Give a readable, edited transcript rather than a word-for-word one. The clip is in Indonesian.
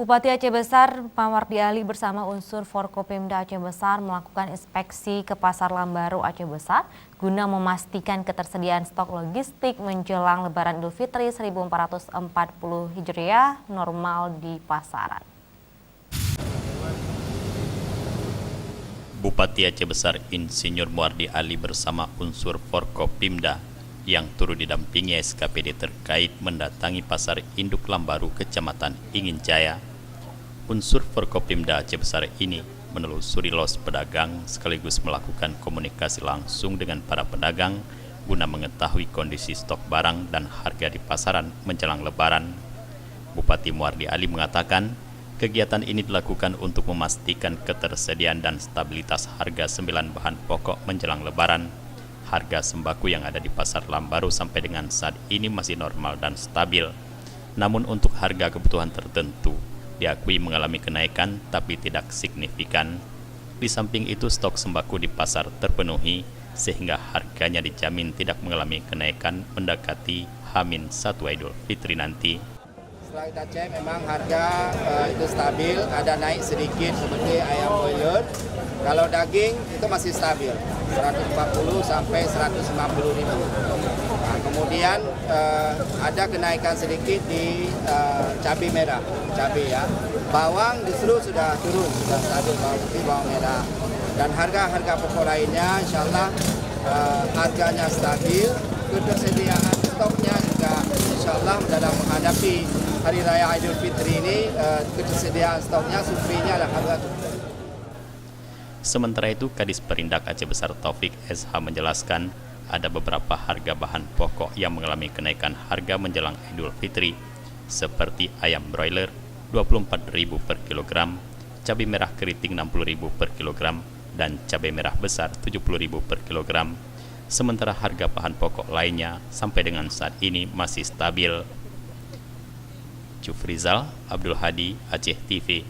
Bupati Aceh Besar Mawardi Ali bersama unsur Forkopimda Aceh Besar melakukan inspeksi ke Pasar Lambaru Aceh Besar guna memastikan ketersediaan stok logistik menjelang Lebaran Idul Fitri 1440 Hijriah normal di pasaran. Bupati Aceh Besar Insinyur Mawardi Ali bersama unsur Forkopimda yang turut didampingi SKPD terkait mendatangi Pasar Induk Lambaru Kecamatan Ingin Jaya. Unsur Forkopimda Aceh Besar ini menelusuri los pedagang sekaligus melakukan komunikasi langsung dengan para pedagang guna mengetahui kondisi stok barang dan harga di pasaran menjelang Lebaran. Bupati Mawardi Ali mengatakan, kegiatan ini dilakukan untuk memastikan ketersediaan dan stabilitas harga 9 bahan pokok menjelang Lebaran. Harga sembako yang ada di Pasar Lambaru sampai dengan saat ini masih normal dan stabil. Namun untuk harga kebutuhan tertentu diakui mengalami kenaikan tapi tidak signifikan. Di samping itu stok sembako di pasar terpenuhi sehingga harganya dijamin tidak mengalami kenaikan mendekati H-1 Idul Fitri nanti. Setelah kita cek memang harga itu stabil, ada naik sedikit seperti ayam boiler. Kalau daging itu masih stabil, 140 sampai 150 ribu. Nah, kemudian ada kenaikan sedikit di cabai merah, cabai ya. Bawang justru sudah turun, sudah stabil bawang putih, bawang merah. Dan harga-harga pokok lainnya insya Allah harganya stabil, ketersediaan stoknya juga insya Allah dalam menghadapi Hari Raya Idul Fitri ini ketersediaan stoknya suplainya ada harga. Sementara itu, Kadis Perindak Aceh Besar Taufik SH menjelaskan ada beberapa harga bahan pokok yang mengalami kenaikan harga menjelang Idul Fitri, seperti ayam broiler 24.000 per kilogram, cabai merah keriting 60.000 per kilogram, dan cabai merah besar 70.000 per kilogram. Sementara harga bahan pokok lainnya sampai dengan saat ini masih stabil. Jufrizal Abdul Hadi, Aceh TV.